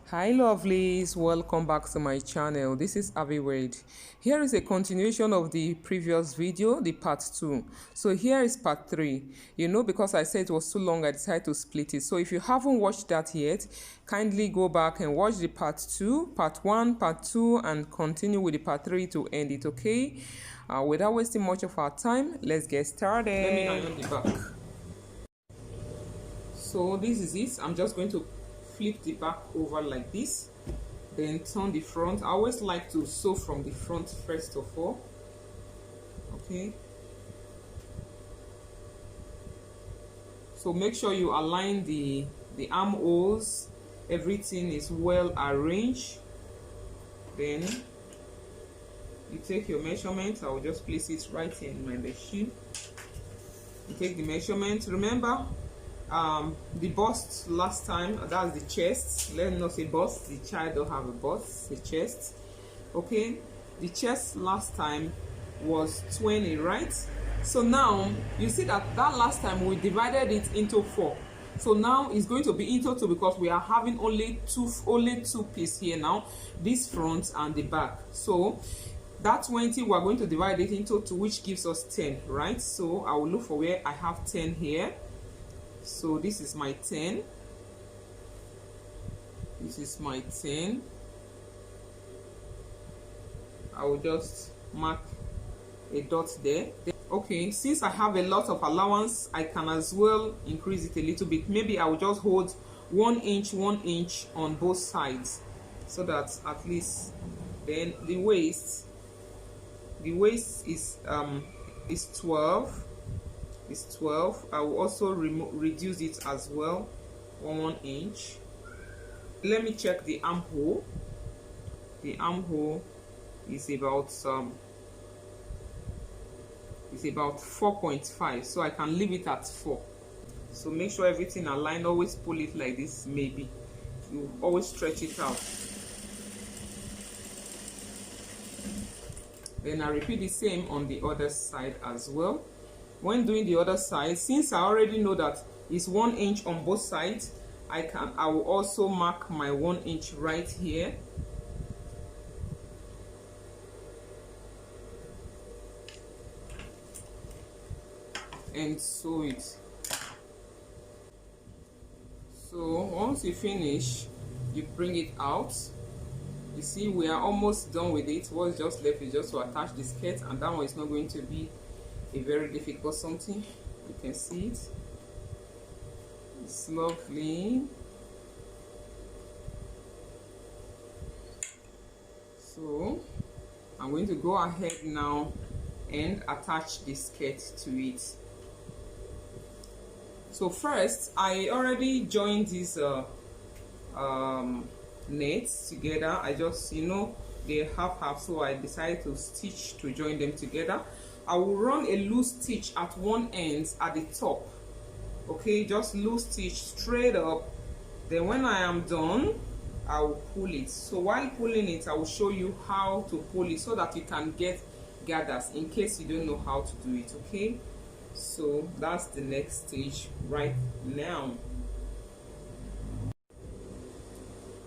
Hi lovelies, welcome back to my channel. This is Ahviworld. Here is a continuation of the previous video, the part 2. So here is part 3. Because I said it was too long, I decided to split it. So if you haven't watched that yet, kindly go back and watch the part 2, part 1, part 2, and continue with the part 3 to end it, okay? Without wasting much of our time, let's get started. Let me iron the back. So this is it. I'm just going to flip the back over like this, then turn the front. I always like to sew from the front first of all. Okay, so make sure you align the armholes, everything is well arranged. Then you take your measurement. I will just place it right in my machine. You take the measurement. Remember the bust last time, that's the chest. Let me not say bust, the child don't have a bust, the chest. Okay, the chest last time was 20, right? So now you see that last time we divided it into 4. So now it's going to be into 2 because we are having only two pieces here now, this front and the back. So that 20 we're going to divide it into 2, which gives us 10, right? So I will look for where I have 10 here. So this is my 10. This is my 10. I will just mark a dot there. Okay, since I have a lot of allowance, I can as well increase it a little bit. Maybe I will just hold 1 inch on both sides, so that at least then the waist is 12. Is 12. I will also reduce it as well, 1 inch. Let me check the armhole. The armhole is about 4.5, so I can leave it at 4. So make sure everything aligned. Always pull it like this. Maybe you always stretch it out. Then I repeat the same on the other side as well. When doing the other side, since I already know that it's 1 inch on both sides, I will also mark my 1 inch right here. And sew it. So once you finish, you bring it out. You see, we are almost done with it. What's just left is just to attach the skirt, and that one is not going to be a very difficult something. You can see it. It's lovely. So I'm going to go ahead now and attach the skirt to it. So first, I already joined these nets together. I just, they're half, so I decided to stitch to join them together. I will run a loose stitch at one end at the top. Okay, just loose stitch straight up. Then when I am done, I will pull it. So while pulling it, I will show you how to pull it so that you can get gathers in case you don't know how to do it. Okay, so that's the next stage right now.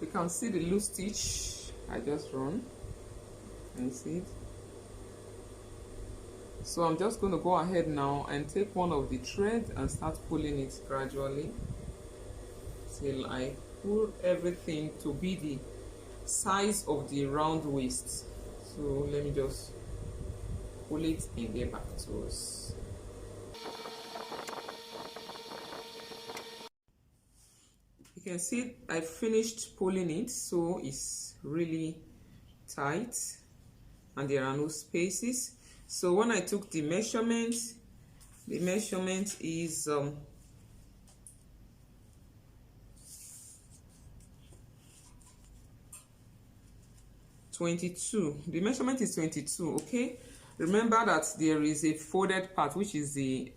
You can see the loose stitch I just run. Can you see it? So I'm just going to go ahead now and take one of the threads and start pulling it gradually till I pull everything to be the size of the round waist. So let me just pull it and get back to us. You can see I finished pulling it, so it's really tight and there are no spaces. So when I took the measurement is 22. The measurement is 22. Okay, remember that there is a folded part, which is the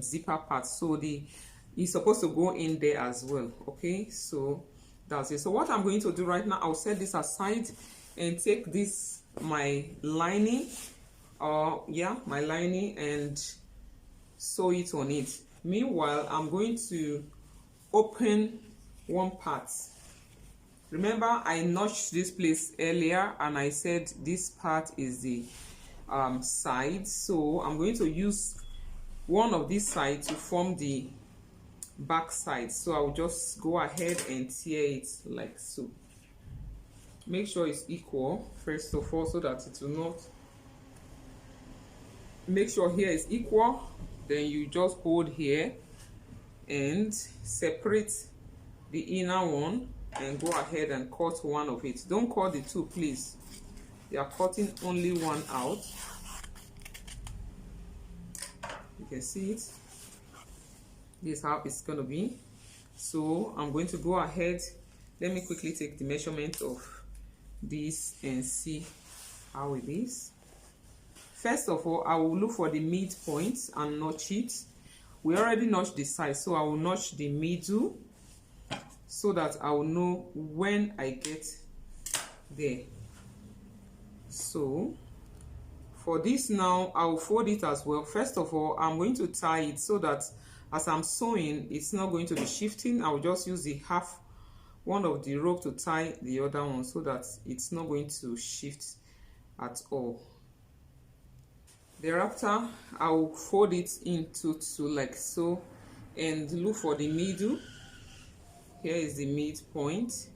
zipper part, so it's supposed to go in there as well. Okay, so that's it. So what I'm going to do right now, I'll set this aside and take this, my lining, my lining, and sew it on it. Meanwhile, I'm going to open one part Remember, I notched this place earlier and I said this part is the side, so I'm going to use one of these sides to form the back side. So I'll just go ahead and tear it like so. Make sure it's equal first of all, so that it will not, make sure here is equal, then you just hold here and separate the inner one and go ahead and cut one of it. Don't cut the two, please. You are cutting only one out. You can see it. This is how it's going to be. So I'm going to go ahead. Let me quickly take the measurement of this and see how it is. First of all, I will look for the midpoint and notch it. We already notched the side, so I will notch the middle so that I will know when I get there. So for this now, I will fold it as well. First of all, I'm going to tie it so that as I'm sewing, it's not going to be shifting. I will just use the half one of the rope to tie the other one so that it's not going to shift at all. Thereafter, I will fold it into two like so and look for the middle. Here is the midpoint.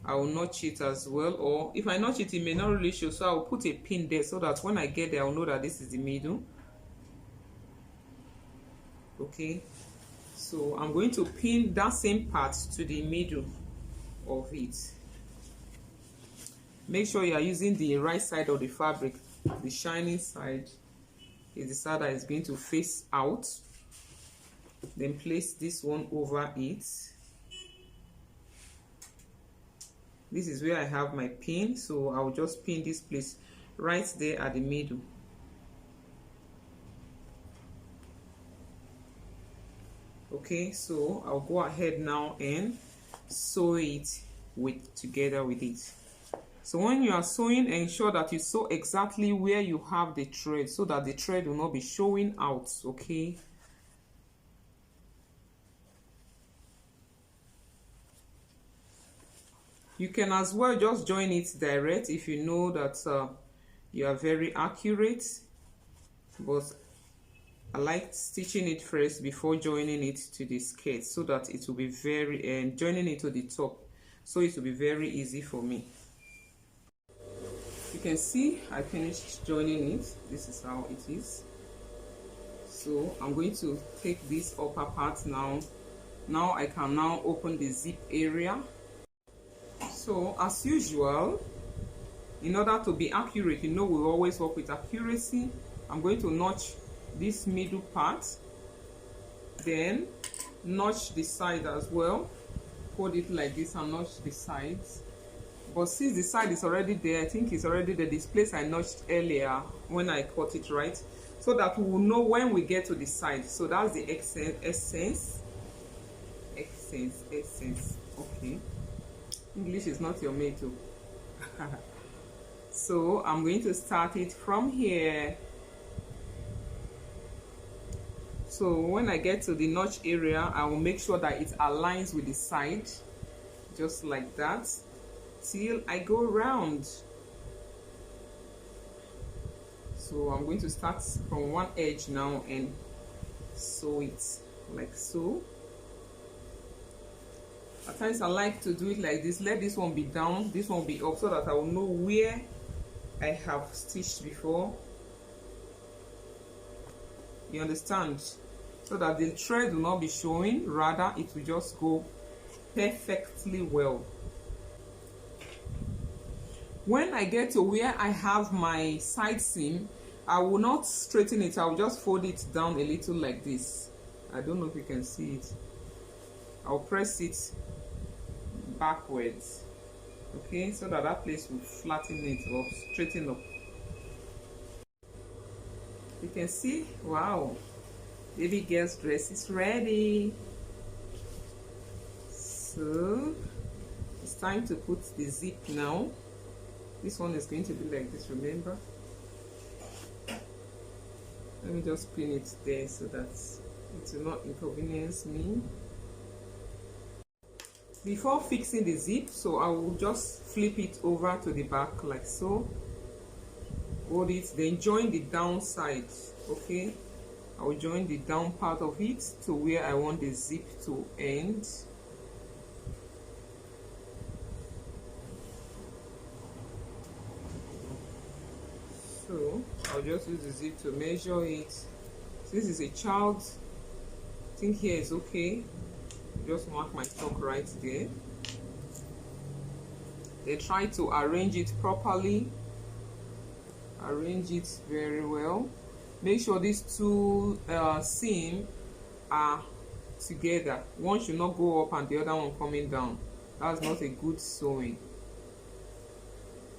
I will notch it as well, or if I notch it, it may not really show, so I will put a pin there so that when I get there, I will know that this is the middle. Okay, so I'm going to pin that same part to the middle of it. Make sure you are using the right side of the fabric. The shining side is the side that is going to face out. Then place this one over it. This is where I have my pin, so I'll just pin this place right there at the middle. Okay, so I'll go ahead now and sew it together with it. So when you are sewing, ensure that you sew exactly where you have the thread so that the thread will not be showing out. Okay. You can as well just join it direct if you know that you are very accurate, but I like stitching it first before joining it to the skirt so that it will be very, and joining it to the top, so it will be very easy for me. You can see I finished joining it. This is how it is. So I'm going to take this upper part now. Now I can now open the zip area. So as usual, in order to be accurate, you know we always work with accuracy. I'm going to notch this middle part, then notch the side as well. Hold it like this and notch the sides. But since the side is already there, I think it's already there, this place I notched earlier when I cut it, right? So that we will know when we get to the side. So that's the essence. Okay. English is not your mate too. So I'm going to start it from here. So when I get to the notch area, I will make sure that it aligns with the side, just like that, till I go round. So I'm going to start from one edge now and sew it like so. At times I like to do it like this. Let this one be down, this one be up, so that I will know where I have stitched before. You understand? So that the thread will not be showing, rather it will just go perfectly well. When I get to where I have my side seam, I will not straighten it. I will just fold it down a little like this. I don't know if you can see it. I'll press it backwards, okay, so that place will flatten it or straighten up. You can see, wow, baby girl's dress is ready. So it's time to put the zip now. This one is going to be like this, remember? Let me just pin it there so that it will not inconvenience me. Before fixing the zip, so I will just flip it over to the back like so, hold it, then join the down side. Okay, I will join the down part of it to where I want the zip to end. So I'll just use the zip to measure it. This is a child, I think here is okay. Just mark my stock right there. Then try to arrange it properly. Arrange it very well. Make sure these two seams are together. One should not go up and the other one coming down. That's not a good sewing.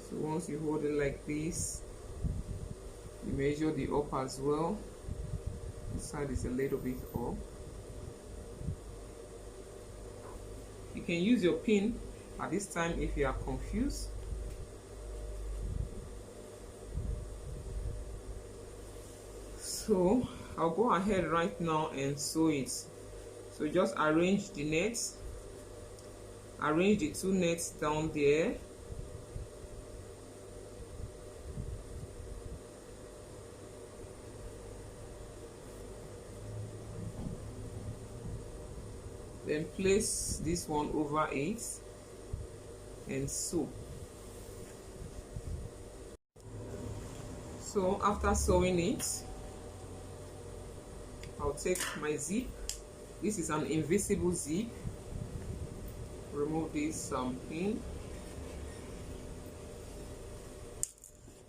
So once you hold it like this, you measure the up as well. This side is a little bit up. You can use your pin at this time if you are confused. So I'll go ahead right now and sew it. So just arrange the nets, arrange the two nets down there. Then place this one over it and sew. So after sewing it, I'll take my zip. This is an invisible zip. Remove this pin.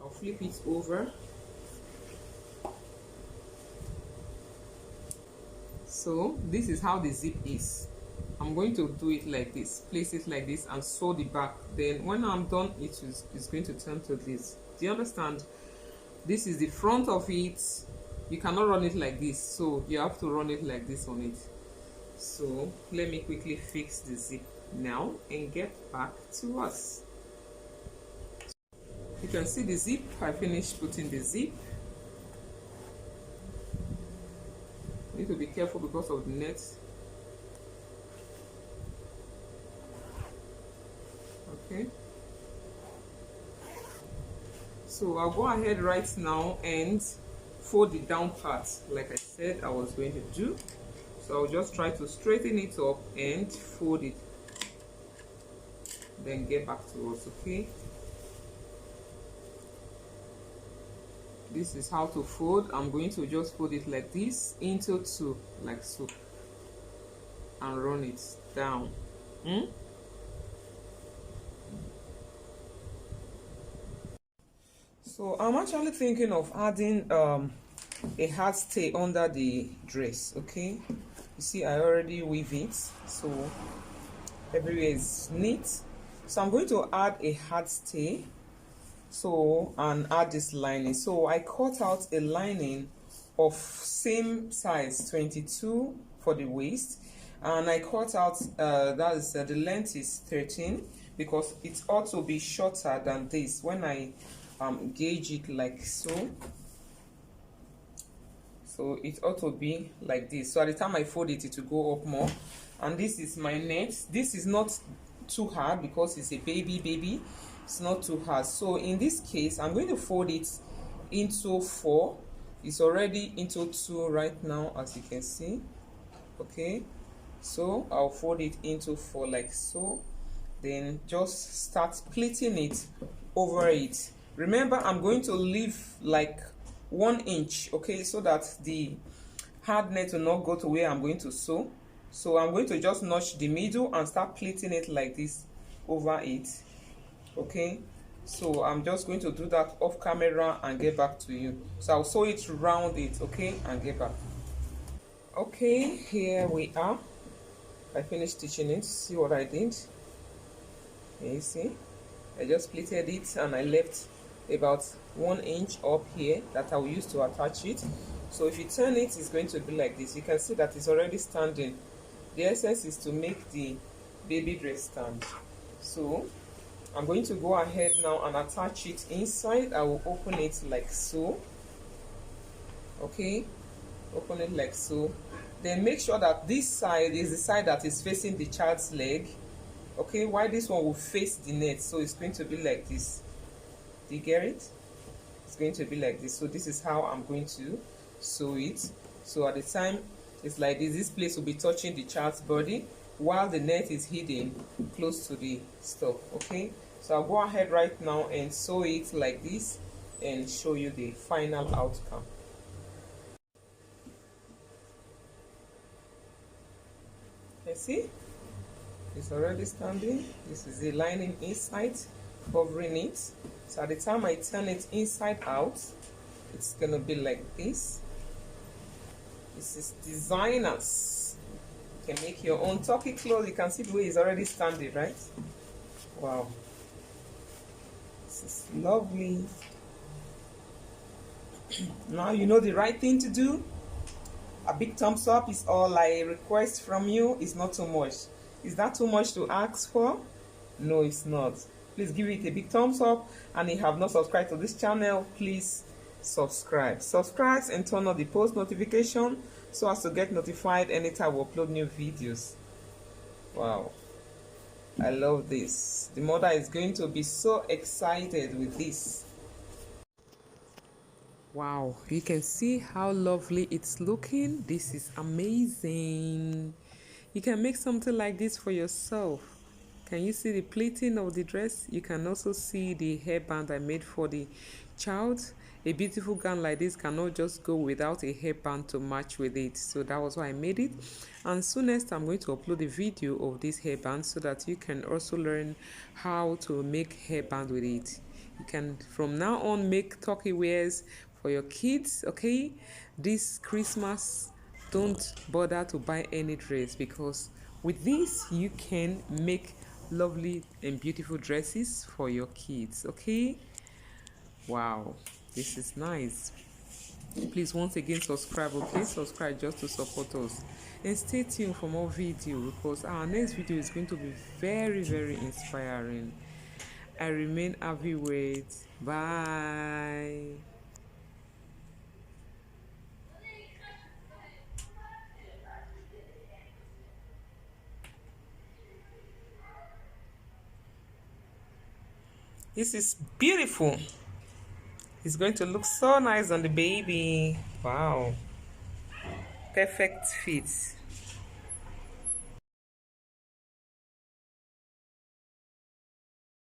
I'll flip it over. So this is how the zip is. I'm going to do it like this, place it like this and sew the back. Then when I'm done, it's going to turn to this. Do you understand? This is the front of it. You cannot run it like this, so you have to run it like this on it. So let me quickly fix the zip now and get back to us. You can see the zip. I finished putting the zip. Need to be careful because of the net. Okay, so I'll go ahead right now and fold the down part like I said I was going to do. So I'll just try to straighten it up and fold it, then get back to us. Okay, this is how to fold. I'm going to just fold it like this into two, like so, and run it down. So I'm actually thinking of adding a hard stay under the dress. Okay, you see I already weave it, so everywhere is neat. So I'm going to add a hard stay, so, and add this lining. So I cut out a lining of same size, 22 for the waist, and I cut out the length is 13 because it ought to be shorter than this when I gauge it like so. So it ought to be like this. So at the time I fold it, it will go up more. And this is my net. This is not too hard because it's a baby. It's not too hard. So in this case, I'm going to fold it into 4. It's already into 2 right now, as you can see. Okay, so I'll fold it into 4 like so. Then just start pleating it over it. Remember, I'm going to leave like 1 inch, okay, so that the hard net will not go to where I'm going to sew. So I'm going to just notch the middle and start pleating it like this over it. Okay, so I'm just going to do that off camera and get back to you. So I'll sew it around it, okay, and get back. Okay, here we are. I finished stitching it. See what I did? Can you see? I just pleated it and I left about 1 inch up here that I will use to attach it. So if you turn it, it's going to be like this. You can see that it's already standing. The essence is to make the baby dress stand. So I'm going to go ahead now and attach it inside. I will open it like so. Okay, open it like so. Then make sure that this side is the side that is facing the child's leg. Okay, why this one will face the net, so it's going to be like this. Do you get it? It's going to be like this. So this is how I'm going to sew it. So at the time it's like this place will be touching the child's body while the net is hidden close to the stuff. Okay, so I'll go ahead right now and sew it like this and show you the final outcome. You see, it's already standing. This is the lining inside covering it. So at the time I turn it inside out, it's gonna be like this. This is designers. You can make your own turkey clothes. You can see the way it's already standing, right? Wow, this is lovely. Now you know the right thing to do. A big thumbs up is all I request from you. It's not too much. Is that too much to ask for? No, it's not. Please give it a big thumbs up, and if you have not subscribed to this channel, please subscribe and turn on the post notification so as to get notified anytime we upload new videos. Wow, I love this. The mother is going to be so excited with this. Wow, you can see how lovely it's looking. This is amazing. You can make something like this for yourself. Can you see the pleating of the dress? You can also see the hairband I made for the child. A beautiful gown like this cannot just go without a hairband to match with it. So that was why I made it. And soonest I'm going to upload a video of this hairband so that you can also learn how to make hairband with it. You can from now on make turkey wears for your kids. Okay, this Christmas don't bother to buy any dress, because with this you can make lovely and beautiful dresses for your kids. Okay, wow, this is nice. Please once again subscribe. Okay, subscribe just to support us, and stay tuned for more video, because our next video is going to be very inspiring. I remain Ahviworld. Bye. This is beautiful. It's going to look so nice on the baby. Wow. Perfect fit.